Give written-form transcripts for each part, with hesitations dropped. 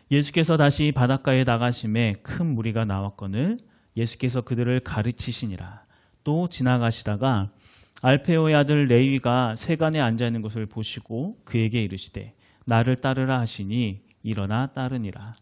예수께서 다시 바닷가에 나가심에 큰 무리가 나왔거늘 예수께서 그들을 가르치시니라. 또 지나가시다가 알페오의 아들 레위가 세간에 앉아있는 것을 보시고 그에게 이르시되 나를 따르라 하시니 일어나 따르니라.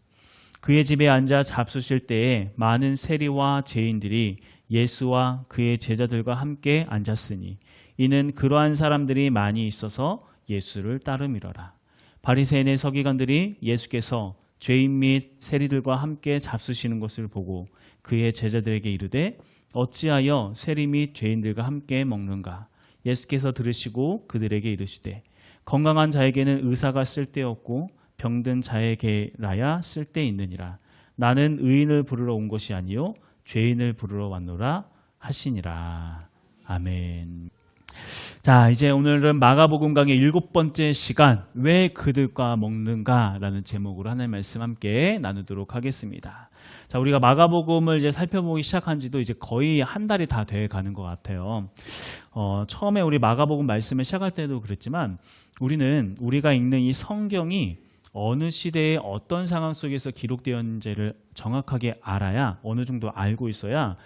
그의 집에 앉아 잡수실 때에 많은 세리와 죄인들이 예수와 그의 제자들과 함께 앉았으니 이는 그러한 사람들이 많이 있어서 예수를 따름이러라. 바리새인의 서기관들이 예수께서 죄인 및 세리들과 함께 잡수시는 것을 보고 그의 제자들에게 이르되 어찌하여 세리 및 죄인들과 함께 먹는가? 예수께서 들으시고 그들에게 이르시되 건강한 자에게는 의사가 쓸데없고 병든 자에게라야 쓸데있느니라. 나는 의인을 부르러 온 것이 아니요 죄인을 부르러 왔노라 하시니라. 아멘. 자, 이제 오늘은 마가복음 강의 7번째 시간, 왜 그들과 먹는가라는 제목으로 하나님의 말씀 함께 나누도록 하겠습니다. 자, 우리가 마가복음을 이제 살펴보기 시작한 지도 이제 거의 한 달이 다 돼 가는 것 같아요. 처음에 우리 마가복음 말씀을 시작할 때도 그랬지만 우리가 읽는 이 성경이 어느 시대에 어떤 상황 속에서 기록되었는지를 정확하게 알아야, 어느 정도 알고 있어야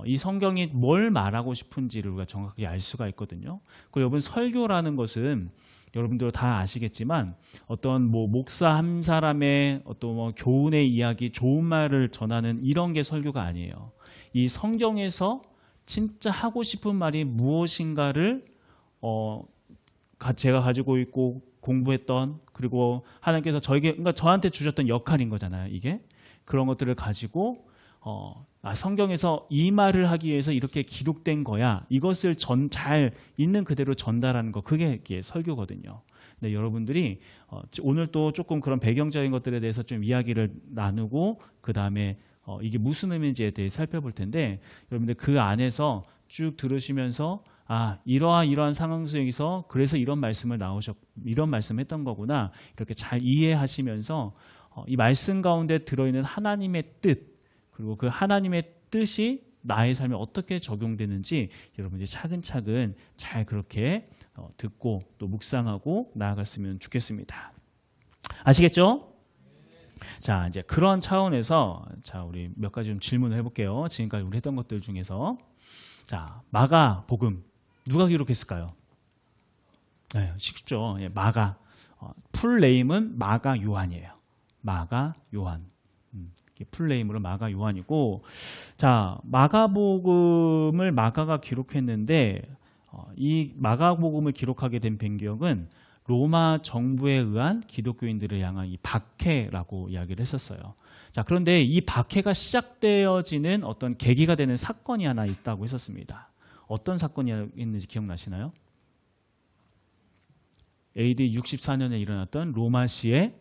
이 성경이 뭘 말하고 싶은지를 우리가 정확하게 알 수가 있거든요. 그리고 여러분, 설교라는 것은 여러분들 다 아시겠지만 어떤 목사 한 사람의 어떤 교훈의 이야기, 좋은 말을 전하는 이런 게 설교가 아니에요. 이 성경에서 진짜 하고 싶은 말이 무엇인가를 제가 가지고 있고 공부했던, 그리고 하나님께서 그러니까 저한테 주셨던 역할인 거잖아요. 이게 그런 것들을 가지고 성경에서 이 말을 하기 위해서 이렇게 기록된 거야. 이것을 잘 있는 그대로 전달하는 거, 그게 설교거든요. 근데 여러분들이 오늘 또 조금 그런 배경적인 것들에 대해서 좀 이야기를 나누고 그 다음에 이게 무슨 의미인지에 대해 살펴볼 텐데, 여러분들 그 안에서 쭉 들으시면서 이러한 상황 속에서 그래서 이런 말씀을 이런 말씀했던 거구나, 이렇게 잘 이해하시면서 이 말씀 가운데 들어있는 하나님의 뜻, 그리고 그 하나님의 뜻이 나의 삶에 어떻게 적용되는지 여러분들이 차근차근 잘 그렇게 듣고 또 묵상하고 나아갔으면 좋겠습니다. 아시겠죠? 자, 이제 그런 차원에서 우리 몇 가지 좀 질문을 해볼게요. 지금까지 우리 했던 것들 중에서. 자, 마가복음 누가 기록했을까요? 네, 쉽죠. 마가. 풀네임은 마가 요한이에요. 마가 요한. 풀네임으로 마가 요한이고, 자, 마가복음을 마가가 기록했는데 이 마가복음을 기록하게 된 배경은 로마 정부에 의한 기독교인들을 향한 이 박해라고 이야기를 했었어요. 자, 그런데 이 박해가 시작되어지는 어떤 계기가 되는 사건이 하나 있다고 했었습니다. 어떤 사건이 있는지 기억나시나요? AD 64년에 일어났던 로마시의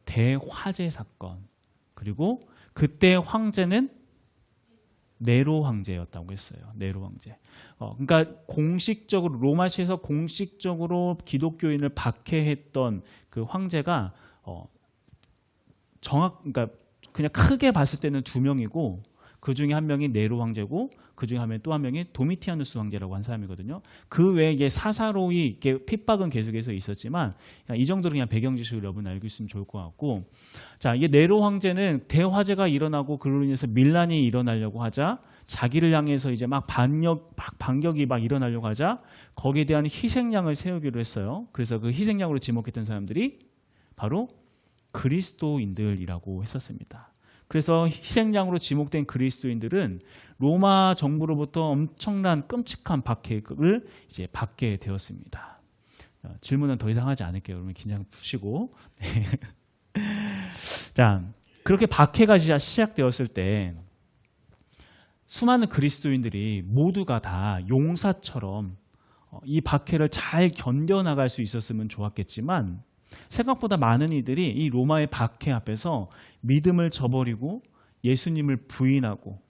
대화재 사건. 그리고 그때 황제는 네로 황제였다고 했어요. 네로 황제. 그러니까 공식적으로 로마시에서 공식적으로 기독교인을 박해했던 그 황제가 그러니까 그냥 크게 봤을 때는 2명이고, 그 중에 한 명이 네로 황제고 그 중에 또 한 명이 도미티아누스 황제라고 한 사람이거든요. 그 외에 이게 사사로이 이게 핍박은 계속해서 있었지만 이 정도로 그냥 배경 지식을 여러분 알고 있으면 좋을 것 같고, 자, 이게 네로 황제는 대화재가 일어나고 그로 인해서 밀란이 일어나려고 하자, 자기를 향해서 이제 막 반격이 막 일어나려고 하자 거기에 대한 희생양을 세우기로 했어요. 그래서 그 희생양으로 지목했던 사람들이 바로 그리스도인들이라고 했었습니다. 그래서 희생양으로 지목된 그리스도인들은 로마 정부로부터 엄청난 끔찍한 박해를 이제 받게 되었습니다. 질문은 더 이상 하지 않을게요. 여러분 긴장 푸시고. 자, 그렇게 박해가 시작되었을 때 수많은 그리스도인들이 모두가 다 용사처럼 이 박해를 잘 견뎌나갈 수 있었으면 좋았겠지만, 생각보다 많은 이들이 이 로마의 박해 앞에서 믿음을 저버리고 예수님을 부인하고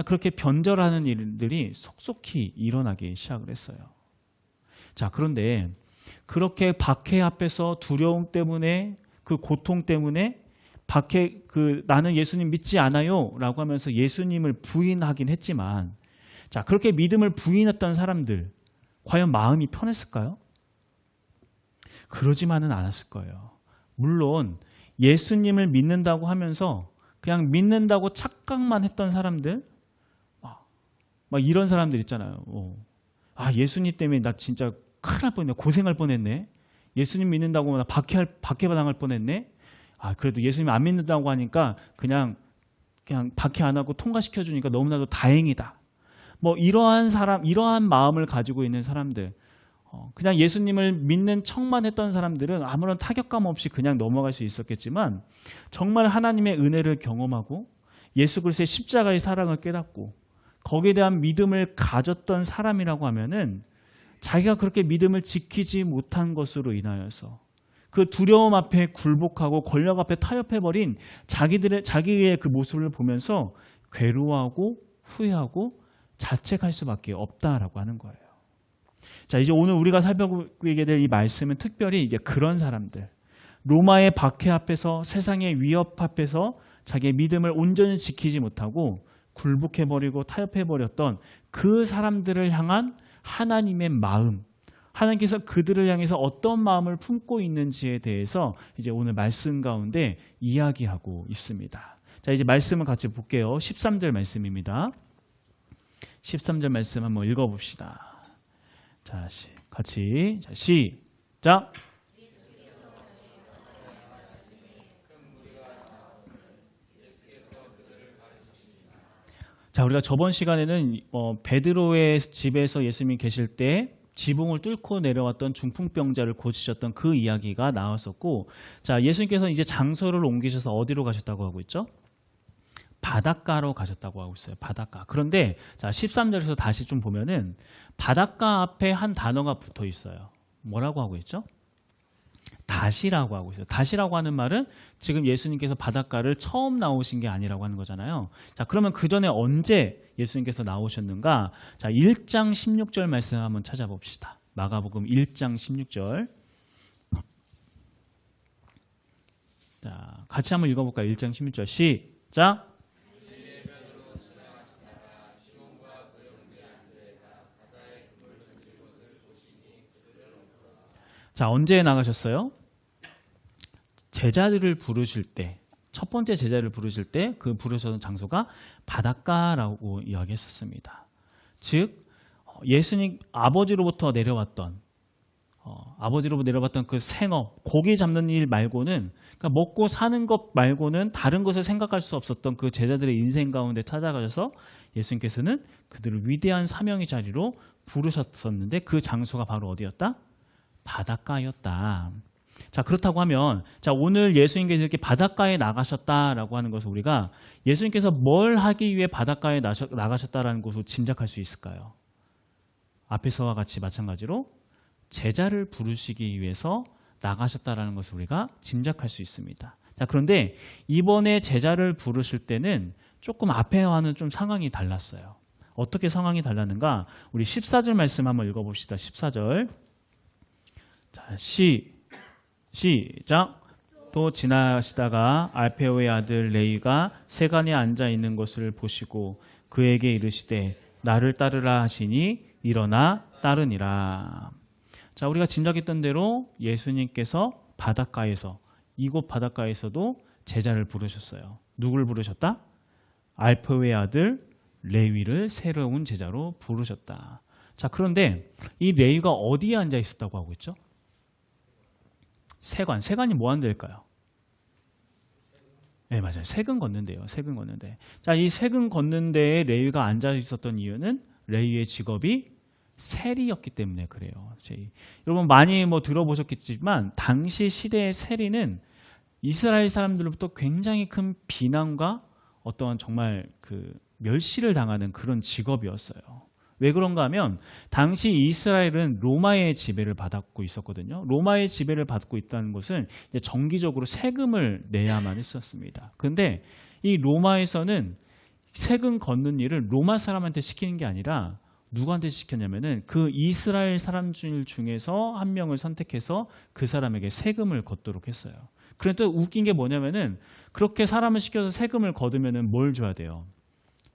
그렇게 변절하는 일들이 속속히 일어나기 시작을 했어요. 자, 그런데 그렇게 박해 앞에서 두려움 때문에, 그 고통 때문에 나는 예수님 믿지 않아요 라고 하면서 예수님을 부인하긴 했지만, 자, 그렇게 믿음을 부인했던 사람들 과연 마음이 편했을까요? 그러지만은 않았을 거예요. 물론 예수님을 믿는다고 하면서 그냥 믿는다고 착각만 했던 사람들, 막 이런 사람들 있잖아요. 예수님 때문에 나 진짜 큰일 날 뻔했네. 고생할 뻔했네. 예수님 믿는다고 나 박해당할 뻔했네. 그래도 예수님 안 믿는다고 하니까 그냥 박해 안 하고 통과시켜 주니까 너무나도 다행이다. 이러한 마음을 가지고 있는 사람들, 그냥 예수님을 믿는 척만 했던 사람들은 아무런 타격감 없이 그냥 넘어갈 수 있었겠지만, 정말 하나님의 은혜를 경험하고 예수 그리스도의 십자가의 사랑을 깨닫고 거기에 대한 믿음을 가졌던 사람이라고 하면은, 자기가 그렇게 믿음을 지키지 못한 것으로 인하여서 그 두려움 앞에 굴복하고 권력 앞에 타협해버린 자기의 그 모습을 보면서 괴로워하고 후회하고 자책할 수밖에 없다라고 하는 거예요. 자, 이제 오늘 우리가 살펴보게 될 이 말씀은 특별히 이제 그런 사람들, 로마의 박해 앞에서, 세상의 위협 앞에서 자기의 믿음을 온전히 지키지 못하고 굴복해버리고 타협해버렸던 그 사람들을 향한 하나님의 마음, 하나님께서 그들을 향해서 어떤 마음을 품고 있는지에 대해서 이제 오늘 말씀 가운데 이야기하고 있습니다. 자, 이제 말씀을 같이 볼게요. 13절 말씀입니다. 13절 말씀 한번 읽어봅시다. 자, 같이. 자, 시작. 자, 우리가 저번 시간에는 베드로의 집에서 예수님이 계실 때 지붕을 뚫고 내려왔던 중풍병자를 고치셨던 그 이야기가 나왔었고, 자, 예수님께서 이제 장소를 옮기셔서 어디로 가셨다고 하고 있죠? 바닷가로 가셨다고 하고 있어요. 바닷가. 그런데 자, 13절에서 다시 좀 보면은 바닷가 앞에 한 단어가 붙어 있어요. 뭐라고 하고 있죠? 다시라고 하고 있어요. 다시라고 하는 말은 지금 예수님께서 바닷가를 처음 나오신 게 아니라고 하는 거잖아요. 자, 그러면 그 전에 언제 예수님께서 나오셨는가? 자, 1장 16절 말씀 한번 찾아봅시다. 마가복음 1장 16절. 자, 같이 한번 읽어볼까요? 1장 16절. 시작. 자, 언제 나가셨어요? 제자들을 부르실 때, 첫 번째 제자를 부르실 때 그 부르셨던 장소가 바닷가라고 이야기했었습니다. 즉, 예수님 아버지로부터 내려왔던 그 생업, 고기 잡는 일 말고는, 그러니까 먹고 사는 것 말고는 다른 것을 생각할 수 없었던 그 제자들의 인생 가운데 찾아가셔서 예수님께서는 그들을 위대한 사명의 자리로 부르셨었는데, 그 장소가 바로 어디였다? 바닷가였다. 자, 그렇다고 하면, 자, 오늘 예수님께서 이렇게 바닷가에 나가셨다라고 하는 것을 우리가 예수님께서 뭘 하기 위해 바닷가에 나가셨다라는 것을 짐작할 수 있을까요? 앞에서와 같이 마찬가지로 제자를 부르시기 위해서 나가셨다라는 것을 우리가 짐작할 수 있습니다. 자, 그런데 이번에 제자를 부르실 때는 조금 앞에와는 좀 상황이 달랐어요. 어떻게 상황이 달랐는가? 우리 14절 말씀 한번 읽어봅시다. 14절. 자, 시작. 또 지나시다가 알페오의 아들 레위가 세간에 앉아 있는 것을 보시고 그에게 이르시되 나를 따르라 하시니 일어나 따르니라. 자, 우리가 짐작했던 대로 예수님께서 바닷가에서, 이곳 바닷가에서도 제자를 부르셨어요. 누구를 부르셨다? 알페오의 아들 레위를 새로운 제자로 부르셨다. 자, 그런데 이 레위가 어디에 앉아 있었다고 하고 있죠? 세관이 뭐 하는 데일까요? 네, 맞아요. 세금 걷는 데요. 세금 걷는 데. 자, 이 세금 걷는 데에 레위가 앉아 있었던 이유는 레위의 직업이 세리였기 때문에 그래요. 여러분 많이 들어보셨겠지만 당시 시대의 세리는 이스라엘 사람들로부터 굉장히 큰 비난과 어떠한 정말 그 멸시를 당하는 그런 직업이었어요. 왜 그런가 하면 당시 이스라엘은 로마의 지배를 받고 있었거든요. 로마의 지배를 받고 있다는 것은 이제 정기적으로 세금을 내야만 했었습니다. 그런데 이 로마에서는 세금 걷는 일을 로마 사람한테 시키는 게 아니라 누구한테 시켰냐면은 그 이스라엘 사람들 중에서 한 명을 선택해서 그 사람에게 세금을 걷도록 했어요. 그런데 또 웃긴 게 뭐냐면은 그렇게 사람을 시켜서 세금을 거두면은 뭘 줘야 돼요?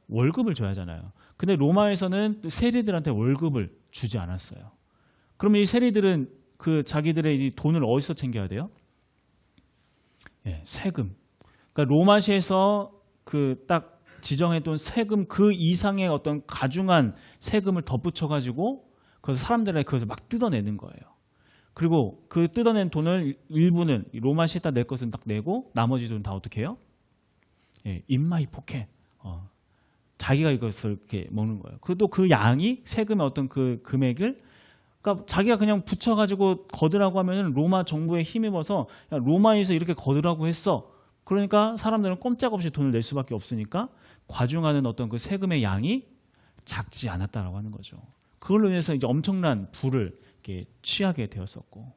월급을 줘야 하잖아요. 근데 로마에서는 세리들한테 월급을 주지 않았어요. 그러면 이 세리들은 그 자기들의 이 돈을 어디서 챙겨야 돼요? 예, 세금. 그러니까 로마시에서 그 딱 지정해둔 세금 그 이상의 어떤 가중한 세금을 덧붙여 가지고 그래서 사람들에게 그것을 막 뜯어내는 거예요. 그리고 그 뜯어낸 돈을 일부는 로마시에다 낼 것은 딱 내고 나머지 돈은 다 어떻게 해요? 예, 인마이 포켓. 자기가 이것을 이렇게 먹는 거예요. 그래도 그 양이 세금의 어떤 그 금액을 그러니까 자기가 그냥 붙여가지고 거두라고 하면은 로마 정부에 힘입어서 야, 로마에서 이렇게 거두라고 했어. 그러니까 사람들은 꼼짝없이 돈을 낼 수밖에 없으니까 과중하는 어떤 그 세금의 양이 작지 않았다라고 하는 거죠. 그걸로 인해서 이제 엄청난 부를 이렇게 취하게 되었었고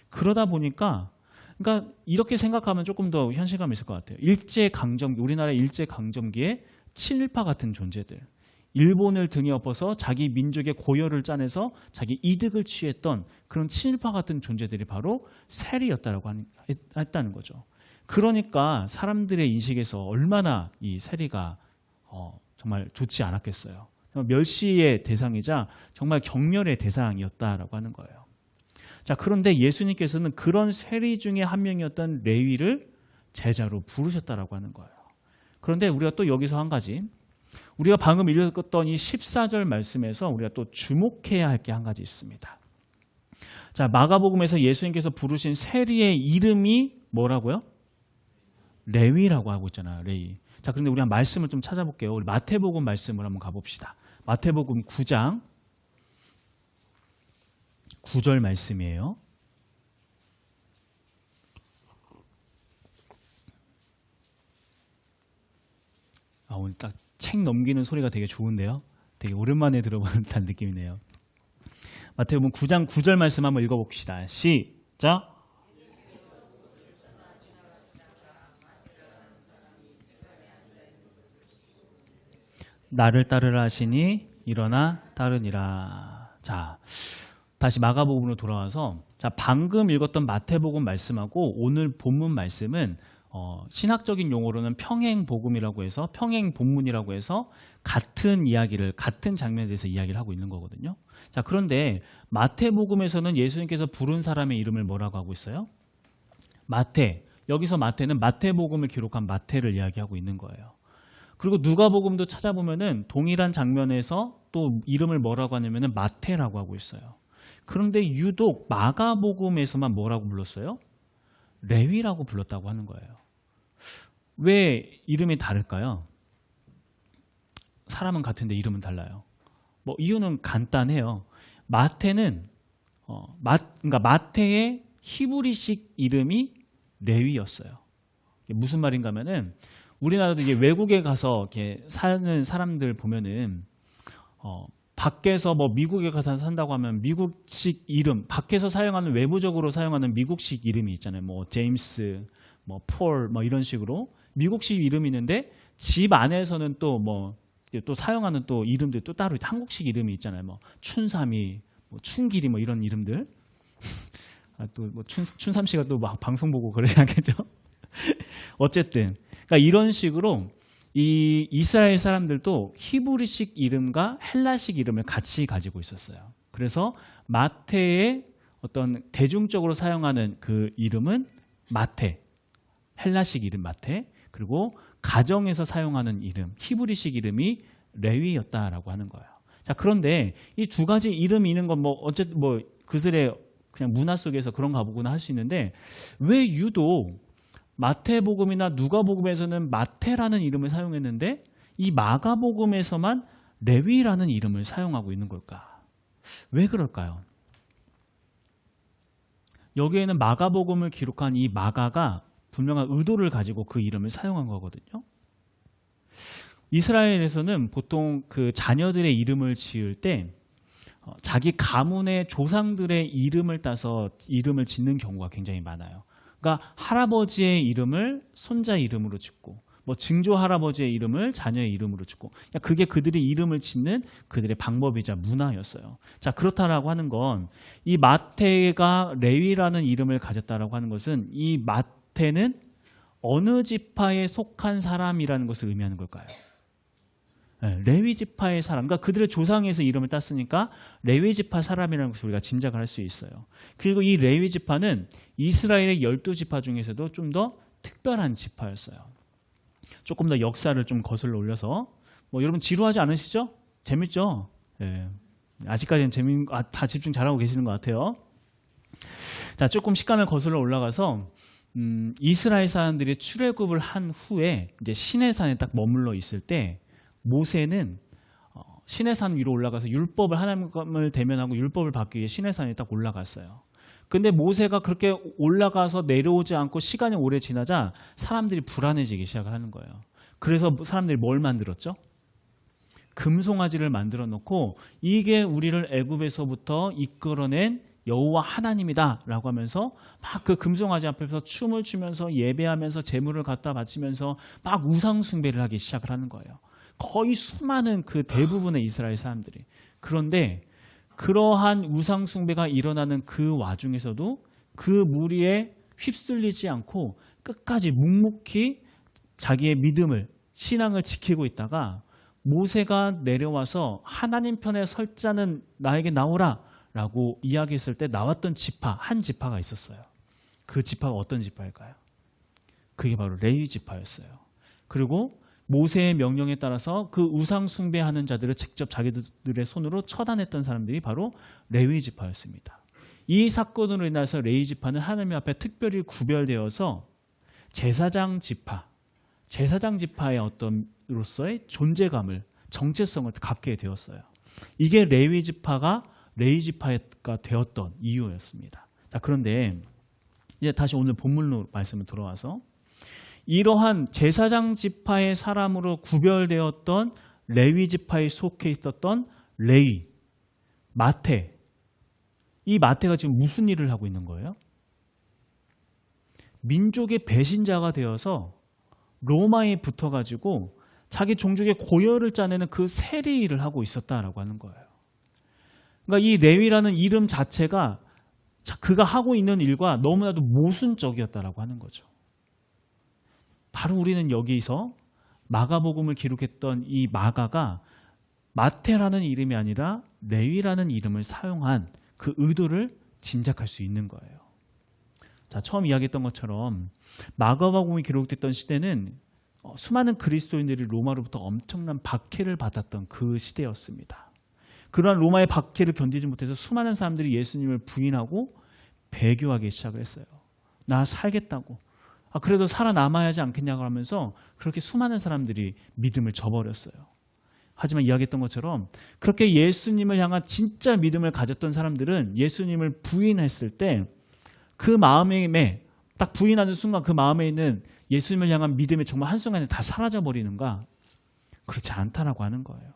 그러다 보니까 그러니까 이렇게 생각하면 조금 더 현실감이 있을 것 같아요. 우리나라 일제 강점기에 친일파 같은 존재들, 일본을 등에 엎어서 자기 민족의 고열을 짜내서 자기 이득을 취했던 그런 친일파 같은 존재들이 바로 세리였다라고 했다는 거죠. 그러니까 사람들의 인식에서 얼마나 이 세리가 정말 좋지 않았겠어요. 멸시의 대상이자 정말 경멸의 대상이었다라고 하는 거예요. 자, 그런데 예수님께서는 그런 세리 중에 한 명이었던 레위를 제자로 부르셨다라고 하는 거예요. 그런데 우리가 또 여기서 한 가지, 우리가 방금 읽었던 이 14절 말씀에서 우리가 또 주목해야 할 게 한 가지 있습니다. 자, 마가복음에서 예수님께서 부르신 세리의 이름이 뭐라고요? 레위라고 하고 있잖아요. 레위. 자, 그런데 우리 한 말씀을 좀 찾아볼게요. 우리 마태복음 말씀을 한번 가봅시다. 마태복음 9장 9절 말씀이에요. 오늘 딱 책 넘기는 소리가 되게 좋은데요. 되게 오랜만에 들어보는 듯한 느낌이네요. 마태복음 9장 9절 말씀 한번 읽어봅시다. 시작. 나를 따르라 하시니 일어나 따르니라. 자, 다시 마가복음으로 돌아와서 자, 방금 읽었던 마태복음 말씀하고 오늘 본문 말씀은 신학적인 용어로는 평행복음이라고 해서 평행본문이라고 해서 같은 이야기를 같은 장면에 대해서 이야기를 하고 있는 거거든요. 자, 그런데 마태복음에서는 예수님께서 부른 사람의 이름을 뭐라고 하고 있어요? 마태. 여기서 마태는 마태복음을 기록한 마태를 이야기하고 있는 거예요. 그리고 누가복음도 찾아보면은 동일한 장면에서 또 이름을 뭐라고 하냐면은 마태라고 하고 있어요. 그런데 유독 마가복음에서만 뭐라고 불렀어요? 레위라고 불렀다고 하는 거예요. 왜 이름이 다를까요? 사람은 같은데 이름은 달라요. 뭐 이유는 간단해요. 마태는 그러니까 마태의 히브리식 이름이 레위였어요. 무슨 말인가 하면은 우리나라도 이제 외국에 가서 이렇게 사는 사람들 보면은 밖에서 뭐 미국에 가서 산다고 하면 미국식 이름, 밖에서 사용하는 외부적으로 사용하는 미국식 이름이 있잖아요. 뭐 제임스, 뭐 폴, 뭐 이런 식으로 미국식 이름이 있는데 집 안에서는 또 뭐 또 사용하는 또 이름들 또 따로 한국식 이름이 있잖아요. 뭐 춘삼이, 뭐 춘길이 뭐 이런 이름들. 또 뭐 춘삼 씨가 또 막 방송 보고 그러지 않겠죠? 어쨌든, 그러니까 이런 식으로. 이 이스라엘 사람들도 히브리식 이름과 헬라식 이름을 같이 가지고 있었어요. 그래서 마태의 어떤 대중적으로 사용하는 그 이름은 마태, 헬라식 이름 마태, 그리고 가정에서 사용하는 이름, 히브리식 이름이 레위였다라고 하는 거예요. 자, 그런데 이 두 가지 이름이 있는 건 뭐 어쨌든 뭐 그들의 그냥 문화 속에서 그런가 보구나 할 수 있는데 왜 유독 마태복음이나 누가복음에서는 마태라는 이름을 사용했는데 이 마가복음에서만 레위라는 이름을 사용하고 있는 걸까? 왜 그럴까요? 여기에는 마가복음을 기록한 이 마가가 분명한 의도를 가지고 그 이름을 사용한 거거든요. 이스라엘에서는 보통 그 자녀들의 이름을 지을 때 자기 가문의 조상들의 이름을 따서 이름을 짓는 경우가 굉장히 많아요. 그러니까 할아버지의 이름을 손자 이름으로 짓고 뭐 증조 할아버지의 이름을 자녀의 이름으로 짓고 그게 그들의 이름을 짓는 그들의 방법이자 문화였어요. 자, 그렇다라고 하는 건 이 마태가 레위라는 이름을 가졌다라고 하는 것은 이 마태는 어느 지파에 속한 사람이라는 것을 의미하는 걸까요? 네, 레위 지파의 사람, 그러니까 그들의 조상에서 이름을 땄으니까 레위 지파 사람이라는 것을 우리가 짐작을 할 수 있어요. 그리고 이 레위 지파는 이스라엘의 12지파 중에서도 좀 더 특별한 지파였어요. 조금 더 역사를 좀 거슬러 올려서 여러분 지루하지 않으시죠? 재밌죠? 예. 아직까지는 다 집중 잘하고 계시는 것 같아요. 자, 조금 시간을 거슬러 올라가서 이스라엘 사람들이 출애굽을 한 후에 이제 시내산에 딱 머물러 있을 때 모세는 시내산 위로 올라가서 율법을 하나님을 대면하고 율법을 받기 위해 시내산에 딱 올라갔어요. 근데 모세가 그렇게 올라가서 내려오지 않고 시간이 오래 지나자 사람들이 불안해지기 시작을 하는 거예요. 그래서 사람들이 뭘 만들었죠? 금송아지를 만들어 놓고 이게 우리를 애굽에서부터 이끌어낸 여호와 하나님이다 라고 하면서 막 그 금송아지 앞에서 춤을 추면서 예배하면서 제물을 갖다 바치면서 막 우상 숭배를 하기 시작을 하는 거예요. 거의 수많은 그 대부분의 이스라엘 사람들이. 그런데 그러한 우상 숭배가 일어나는 그 와중에서도 그 무리에 휩쓸리지 않고 끝까지 묵묵히 자기의 믿음을, 신앙을 지키고 있다가 모세가 내려와서 하나님 편에 설 자는 나에게 나오라 라고 이야기했을 때 나왔던 한 지파가 있었어요. 그 지파가 어떤 지파일까요? 그게 바로 레위 지파였어요. 그리고 모세의 명령에 따라서 그 우상 숭배하는 자들을 직접 자기들의 손으로 처단했던 사람들이 바로 레위 지파였습니다. 이 사건으로 인해서 레위 지파는 하나님 앞에 특별히 구별되어서 제사장 지파의 어떤으로서의 존재감을, 정체성을 갖게 되었어요. 이게 레위 지파가 되었던 이유였습니다. 자, 그런데 이제 다시 오늘 본문으로 말씀을 돌아와서 이러한 제사장 지파의 사람으로 구별되었던 레위 지파에 속해 있었던 레위, 마태. 이 마태가 지금 무슨 일을 하고 있는 거예요? 민족의 배신자가 되어서 로마에 붙어가지고 자기 종족의 고열을 짜내는 그 세리 일을 하고 있었다라고 하는 거예요. 그러니까 이 레위라는 이름 자체가 그가 하고 있는 일과 너무나도 모순적이었다라고 하는 거죠. 바로 우리는 여기서 마가복음을 기록했던 이 마가가 마태라는 이름이 아니라 레위라는 이름을 사용한 그 의도를 짐작할 수 있는 거예요. 자, 처음 이야기했던 것처럼 마가복음이 기록됐던 시대는 수많은 그리스도인들이 로마로부터 엄청난 박해를 받았던 그 시대였습니다. 그러한 로마의 박해를 견디지 못해서 수많은 사람들이 예수님을 부인하고 배교하기 시작을 했어요. 나 살겠다고. 그래도 살아남아야 하지 않겠냐고 하면서 그렇게 수많은 사람들이 믿음을 저버렸어요. 하지만 이야기했던 것처럼 그렇게 예수님을 향한 진짜 믿음을 가졌던 사람들은 예수님을 부인했을 때 그 마음에 딱 부인하는 순간 그 마음에 있는 예수님을 향한 믿음이 정말 한순간에 다 사라져버리는가? 그렇지 않다라고 하는 거예요.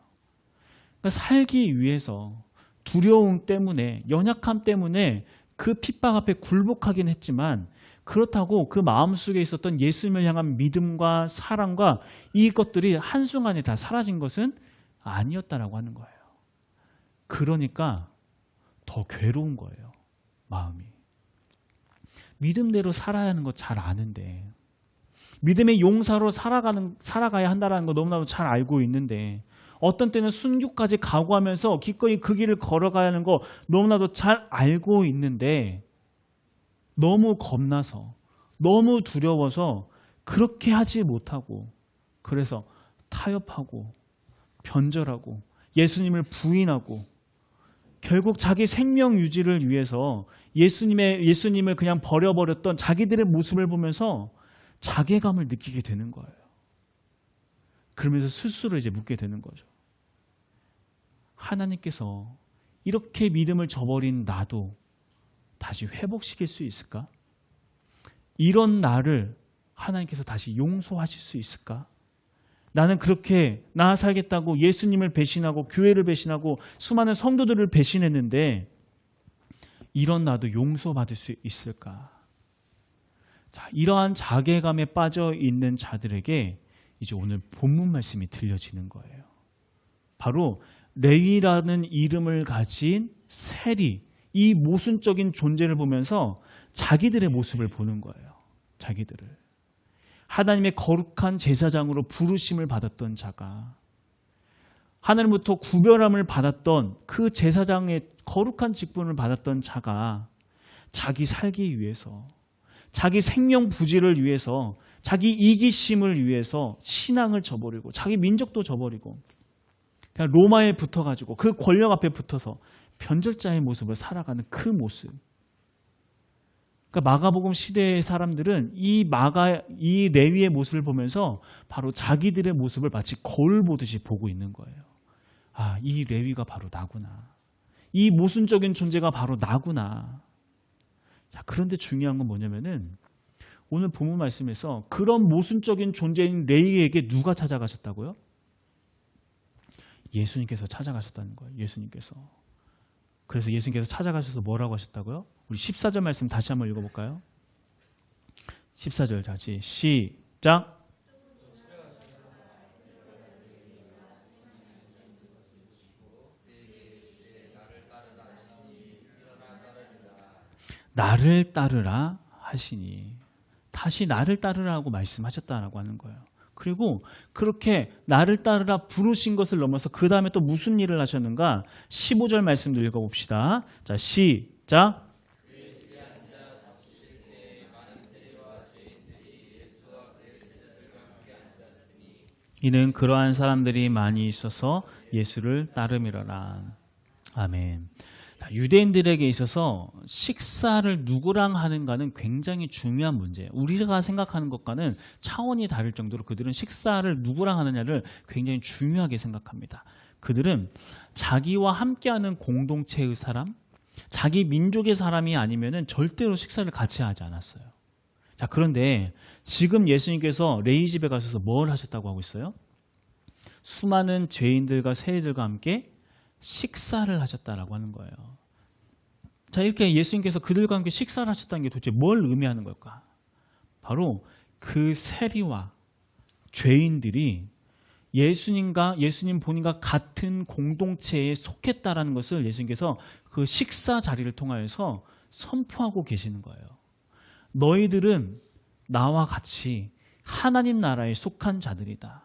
그러니까 살기 위해서 두려움 때문에, 연약함 때문에 그 핍박 앞에 굴복하긴 했지만 그렇다고 그 마음속에 있었던 예수님을 향한 믿음과 사랑과 이것들이 한순간에 다 사라진 것은 아니었다라고 하는 거예요. 그러니까 더 괴로운 거예요. 마음이. 믿음대로 살아야 하는 거 잘 아는데, 믿음의 용사로 살아가야 한다는 거 너무나도 잘 알고 있는데, 어떤 때는 순교까지 각오하면서 기꺼이 그 길을 걸어가야 하는 거 너무나도 잘 알고 있는데 너무 겁나서, 너무 두려워서 그렇게 하지 못하고, 그래서 타협하고 변절하고 예수님을 부인하고 결국 자기 생명 유지를 위해서 예수님을 그냥 버려버렸던 자기들의 모습을 보면서 자괴감을 느끼게 되는 거예요. 그러면서 스스로 이제 묻게 되는 거죠. 하나님께서 이렇게 믿음을 저버린 나도 다시 회복시킬 수 있을까? 이런 나를 하나님께서 다시 용서하실 수 있을까? 나는 그렇게 나 살겠다고 예수님을 배신하고 교회를 배신하고 수많은 성도들을 배신했는데 이런 나도 용서받을 수 있을까? 자, 이러한 자괴감에 빠져 있는 자들에게 이제 오늘 본문 말씀이 들려지는 거예요. 바로 레위라는 이름을 가진 세리, 이 모순적인 존재를 보면서 자기들의 모습을 보는 거예요. 자기들을. 하나님의 거룩한 제사장으로 부르심을 받았던 자가, 하나님부터 구별함을 받았던 그 제사장의 거룩한 직분을 받았던 자가 자기 살기 위해서, 자기 생명 부지를 위해서, 자기 이기심을 위해서 신앙을 저버리고 자기 민족도 저버리고 그냥 로마에 붙어가지고 그 권력 앞에 붙어서 변절자의 모습을 살아가는 그 모습. 그러니까 마가복음 시대의 사람들은 이 레위의 모습을 보면서 바로 자기들의 모습을 마치 거울 보듯이 보고 있는 거예요. 아, 이 레위가 바로 나구나. 이 모순적인 존재가 바로 나구나. 자, 그런데 중요한 건 뭐냐면은 오늘 본문 말씀에서 그런 모순적인 존재인 레위에게 누가 찾아가셨다고요? 예수님께서 찾아가셨다는 거예요. 예수님께서. 그래서 예수님께서 찾아가셔서 뭐라고 하셨다고요? 우리 14절 말씀 다시 한번 읽어볼까요? 14절 다시 시작. 나를 따르라 하시니. 다시 나를 따르라고 말씀하셨다라고 하는 거예요. 그리고 그렇게 나를 따르라 부르신 것을 넘어서 그 다음에 또 무슨 일을 하셨는가? 15절 말씀도 읽어봅시다. 자, 시작. 이는 그러한 사람들이 많이 있어서 예수를 따름이러라. 아멘. 유대인들에게 있어서 식사를 누구랑 하는가는 굉장히 중요한 문제예요. 우리가 생각하는 것과는 차원이 다를 정도로 그들은 식사를 누구랑 하느냐를 굉장히 중요하게 생각합니다. 그들은 자기와 함께하는 공동체의 사람, 자기 민족의 사람이 아니면은 절대로 식사를 같이 하지 않았어요. 자, 그런데 지금 예수님께서 레위 집에 가셔서 뭘 하셨다고 하고 있어요? 수많은 죄인들과 세리들과 함께 식사를 하셨다라고 하는 거예요. 자, 이렇게 예수님께서 그들과 함께 식사를 하셨다는 게 도대체 뭘 의미하는 걸까? 바로 그 세리와 죄인들이 예수님 본인과 같은 공동체에 속했다라는 것을 예수님께서 그 식사 자리를 통하여서 선포하고 계시는 거예요. 너희들은 나와 같이 하나님 나라에 속한 자들이다.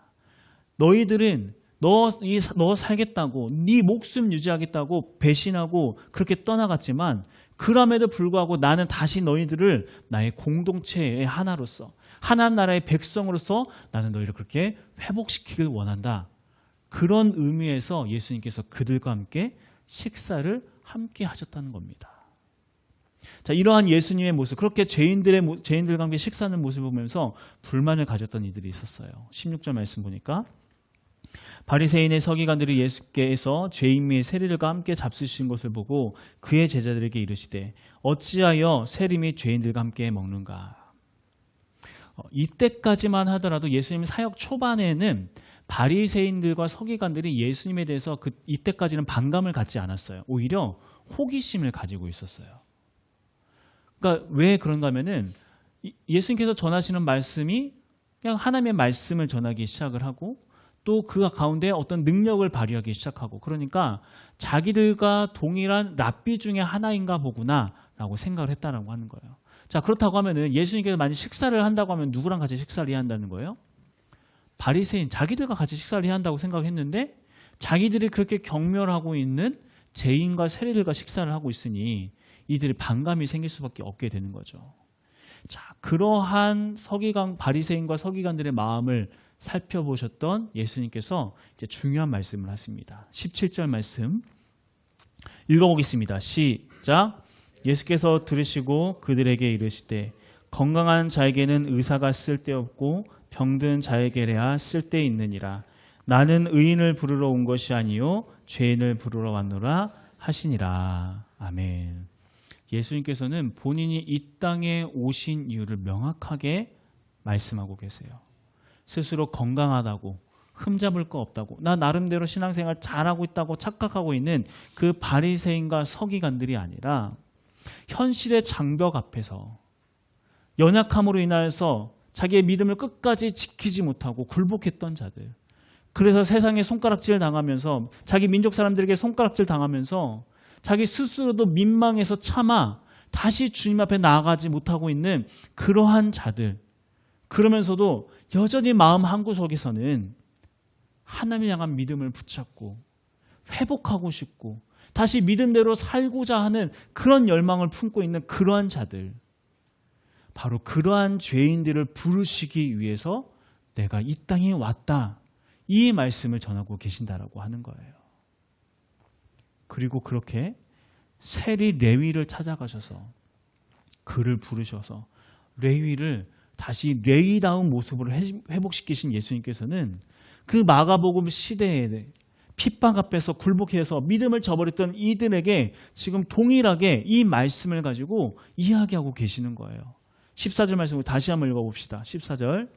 너희들은 너 살겠다고, 네 목숨 유지하겠다고 배신하고 그렇게 떠나갔지만 그럼에도 불구하고 나는 다시 너희들을 나의 공동체의 하나로서, 하나님 나라의 백성으로서 나는 너희를 그렇게 회복시키길 원한다. 그런 의미에서 예수님께서 그들과 함께 식사를 함께 하셨다는 겁니다. 자, 이러한 예수님의 모습, 그렇게 죄인들과 함께 식사하는 모습을 보면서 불만을 가졌던 이들이 있었어요. 16절 말씀 보니까 바리새인의 서기관들이 예수께서 죄인 및 세리들과 함께 잡수신 것을 보고 그의 제자들에게 이르시되 어찌하여 세리 및 죄인들과 함께 먹는가? 이때까지만 하더라도 예수님 사역 초반에는 바리새인들과 서기관들이 예수님에 대해서 이때까지는 반감을 갖지 않았어요. 오히려 호기심을 가지고 있었어요. 그러니까 왜 그런가 하면은 예수님께서 전하시는 말씀이 그냥 하나님의 말씀을 전하기 시작을 하고 또 그 가운데 어떤 능력을 발휘하기 시작하고 그러니까 자기들과 동일한 랍비 중에 하나인가 보구나 라고 생각을 했다라고 하는 거예요. 자, 그렇다고 하면은 예수님께서 만약 식사를 한다고 하면 누구랑 같이 식사를 해야 한다는 거예요? 바리새인, 자기들과 같이 식사를 해야 한다고 생각했는데 자기들이 그렇게 경멸하고 있는 죄인과 세리들과 식사를 하고 있으니 이들이 반감이 생길 수밖에 없게 되는 거죠. 자, 그러한 바리새인과 서기관들의 마음을 살펴보셨던 예수님께서 이제 중요한 말씀을 하십니다. 17절 말씀 읽어보겠습니다. 시작. 예수께서 들으시고 그들에게 이르시되 건강한 자에게는 의사가 쓸데없고 병든 자에게야 쓸데있느니라. 나는 의인을 부르러 온 것이 아니요 죄인을 부르러 왔노라 하시니라. 아멘. 예수님께서는 본인이 이 땅에 오신 이유를 명확하게 말씀하고 계세요. 스스로 건강하다고, 흠잡을 거 없다고, 나 나름대로 신앙생활 잘하고 있다고 착각하고 있는 그 바리새인과 서기관들이 아니라 현실의 장벽 앞에서 연약함으로 인하여서 자기의 믿음을 끝까지 지키지 못하고 굴복했던 자들, 그래서 세상에 손가락질 당하면서 자기 민족 사람들에게 손가락질 당하면서 자기 스스로도 민망해서 참아 다시 주님 앞에 나아가지 못하고 있는 그러한 자들, 그러면서도 여전히 마음 한구석에서는 하나님을 향한 믿음을 붙잡고 회복하고 싶고 다시 믿음대로 살고자 하는 그런 열망을 품고 있는 그러한 자들, 바로 그러한 죄인들을 부르시기 위해서 내가 이 땅에 왔다. 이 말씀을 전하고 계신다라고 하는 거예요. 그리고 그렇게 세리 레위를 찾아가셔서 그를 부르셔서 레위를 다시 레위다운 모습으로 회복시키신 예수님께서는 그 마가복음 시대에 핍박 앞에서 굴복해서 믿음을 저버렸던 이들에게 지금 동일하게 이 말씀을 가지고 이야기하고 계시는 거예요. 14절 말씀을 다시 한번 읽어봅시다. 14절.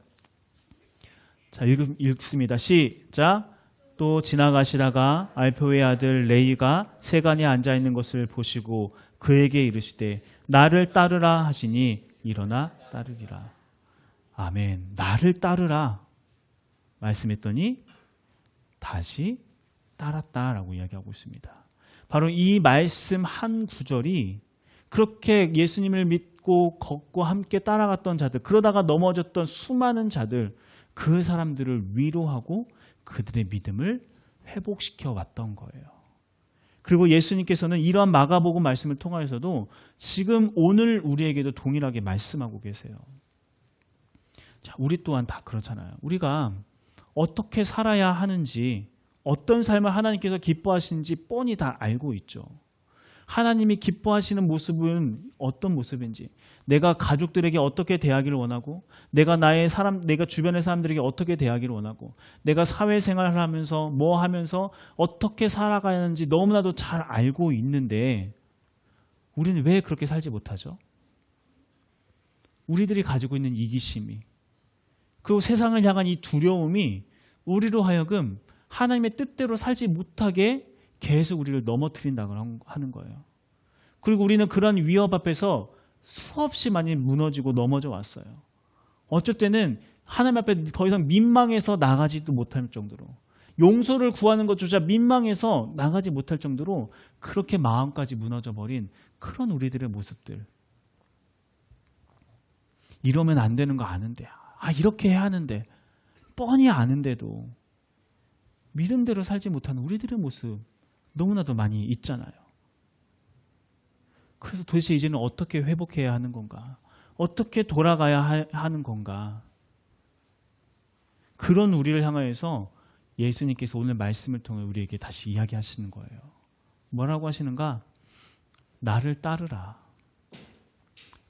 자, 읽습니다. 시작. 또 지나가시다가 알페오의 아들 레위가 세간에 앉아있는 것을 보시고 그에게 이르시되 나를 따르라 하시니 일어나 따르리라. 아멘. 나를 따르라 말씀했더니 다시 따랐다라고 이야기하고 있습니다. 바로 이 말씀 한 구절이 그렇게 예수님을 믿고 걷고 함께 따라갔던 자들, 그러다가 넘어졌던 수많은 자들, 그 사람들을 위로하고 그들의 믿음을 회복시켜 왔던 거예요. 그리고 예수님께서는 이러한 마가복음 말씀을 통하여서도 지금 오늘 우리에게도 동일하게 말씀하고 계세요. 자, 우리 또한 다 그렇잖아요. 우리가 어떻게 살아야 하는지, 어떤 삶을 하나님께서 기뻐하시는지 뻔히 다 알고 있죠. 하나님이 기뻐하시는 모습은 어떤 모습인지, 내가 가족들에게 어떻게 대하기를 원하고, 내가 주변의 사람들에게 어떻게 대하기를 원하고, 내가 사회생활을 하면서 뭐 하면서 어떻게 살아가야 하는지 너무나도 잘 알고 있는데 우리는 왜 그렇게 살지 못하죠? 우리들이 가지고 있는 이기심이, 그리고 세상을 향한 이 두려움이 우리로 하여금 하나님의 뜻대로 살지 못하게 계속 우리를 넘어뜨린다고 하는 거예요. 그리고 우리는 그런 위협 앞에서 수없이 많이 무너지고 넘어져 왔어요. 어쩔 때는 하나님 앞에 더 이상 민망해서 나가지도 못할 정도로, 용서를 구하는 것조차 민망해서 나가지 못할 정도로 그렇게 마음까지 무너져 버린 그런 우리들의 모습들. 이러면 안 되는 거 아는데, 이렇게 해야 하는데, 뻔히 아는데도 믿음대로 살지 못하는 우리들의 모습 너무나도 많이 있잖아요. 그래서 도대체 이제는 어떻게 회복해야 하는 건가? 어떻게 돌아가야 하는 건가? 그런 우리를 향하여서 예수님께서 오늘 말씀을 통해 우리에게 다시 이야기하시는 거예요. 뭐라고 하시는가? 나를 따르라.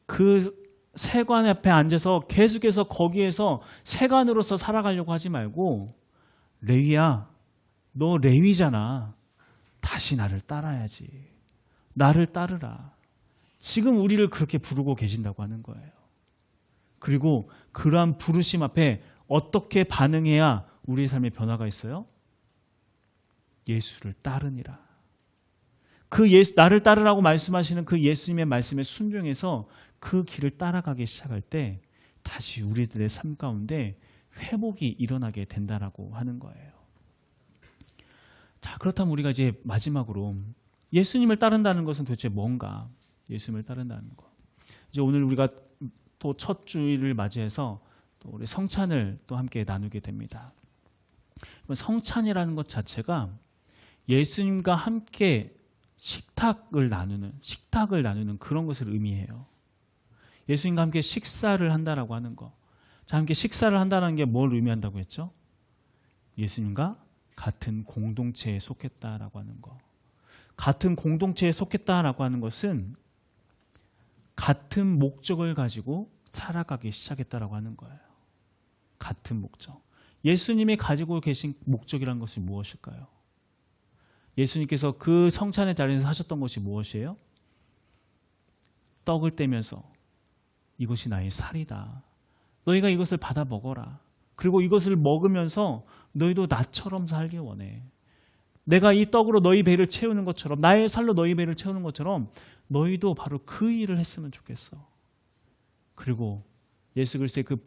그 세관 앞에 앉아서 계속해서 거기에서 세관으로서 살아가려고 하지 말고, 레위야, 너 레위잖아. 다시 나를 따라야지. 나를 따르라. 지금 우리를 그렇게 부르고 계신다고 하는 거예요. 그리고 그러한 부르심 앞에 어떻게 반응해야 우리의 삶에 변화가 있어요? 예수를 따르니라. 나를 따르라고 말씀하시는 그 예수님의 말씀에 순종해서 그 길을 따라가기 시작할 때 다시 우리들의 삶 가운데 회복이 일어나게 된다라고 하는 거예요. 자, 그렇다면 우리가 이제 마지막으로 예수님을 따른다는 것은 도대체 뭔가? 예수님을 따른다는 것. 이제 오늘 우리가 또 첫 주일을 맞이해서 또 우리 성찬을 또 함께 나누게 됩니다. 성찬이라는 것 자체가 예수님과 함께 식탁을 나누는 그런 것을 의미해요. 예수님과 함께 식사를 한다라고 하는 것. 자, 함께 식사를 한다는 게 뭘 의미한다고 했죠? 예수님과 같은 공동체에 속했다라고 하는 것. 같은 공동체에 속했다라고 하는 것은 같은 목적을 가지고 살아가기 시작했다라고 하는 거예요. 같은 목적. 예수님이 가지고 계신 목적이라는 것이 무엇일까요? 예수님께서 그 성찬의 자리에서 하셨던 것이 무엇이에요? 떡을 떼면서 이것이 나의 살이다. 너희가 이것을 받아 먹어라. 그리고 이것을 먹으면서 너희도 나처럼 살기 원해. 내가 이 떡으로 너희 배를 채우는 것처럼, 나의 살로 너희 배를 채우는 것처럼 너희도 바로 그 일을 했으면 좋겠어. 그리고 예수 그리스도의 그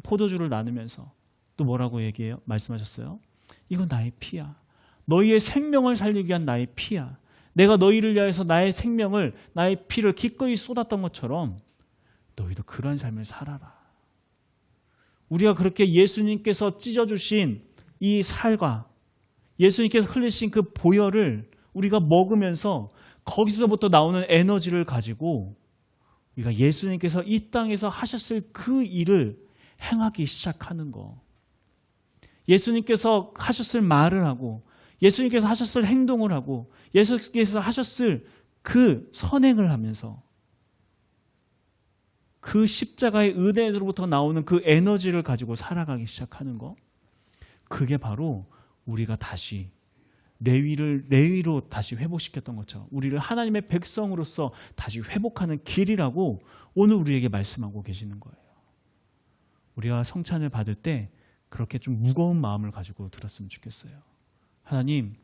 포도주를 나누면서 또 뭐라고 말씀하셨어요? 이건 나의 피야. 너희의 생명을 살리기 위한 나의 피야. 내가 너희를 위하여서 나의 생명을, 나의 피를 기꺼이 쏟았던 것처럼 너희도 그런 삶을 살아라. 우리가 그렇게 예수님께서 찢어주신 이 살과 예수님께서 흘리신 그 보혈을 우리가 먹으면서 거기서부터 나오는 에너지를 가지고 우리가 예수님께서 이 땅에서 하셨을 그 일을 행하기 시작하는 거. 예수님께서 하셨을 말을 하고 예수님께서 하셨을 행동을 하고 예수님께서 하셨을 그 선행을 하면서 그 십자가의 은혜로부터 나오는 그 에너지를 가지고 살아가기 시작하는 거. 그게 바로 우리가 다시 레위로 다시 회복시켰던 것처럼 우리를 하나님의 백성으로서 다시 회복하는 길이라고 오늘 우리에게 말씀하고 계시는 거예요. 우리가 성찬을 받을 때 그렇게 좀 무거운 마음을 가지고 들었으면 좋겠어요. 하나님,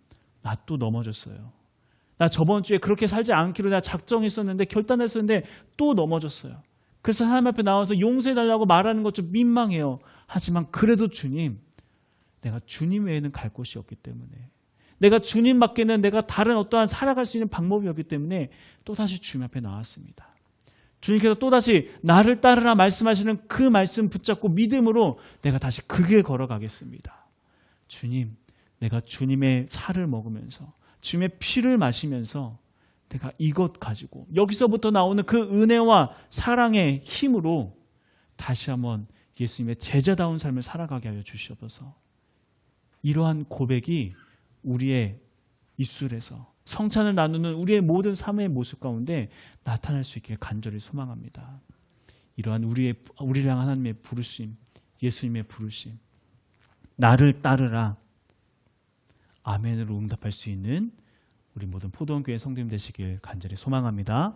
나 또 넘어졌어요. 나 저번 주에 그렇게 살지 않기로 내가 작정했었는데 결단했었는데 또 넘어졌어요. 그래서 하나님 앞에 나와서 용서해달라고 말하는 것 좀 민망해요. 하지만 그래도 주님, 내가 주님 외에는 갈 곳이 없기 때문에 내가 주님밖에는 내가 다른 어떠한 살아갈 수 있는 방법이 없기 때문에 또다시 주님 앞에 나왔습니다. 주님께서 또다시 나를 따르라 말씀하시는 그 말씀 붙잡고 믿음으로 내가 다시 그 길 걸어가겠습니다. 주님, 내가 주님의 살을 먹으면서 주님의 피를 마시면서 내가 이것 가지고 여기서부터 나오는 그 은혜와 사랑의 힘으로 다시 한번 예수님의 제자다운 삶을 살아가게 하여 주시옵소서. 이러한 고백이 우리의 입술에서 성찬을 나누는 우리의 모든 삶의 모습 가운데 나타날 수 있게 간절히 소망합니다. 이러한 우리를 향한 하나님의 부르심, 예수님의 부르심, 나를 따르라 아멘으로 응답할 수 있는 우리 모든 포도원교회 성도님 되시길 간절히 소망합니다.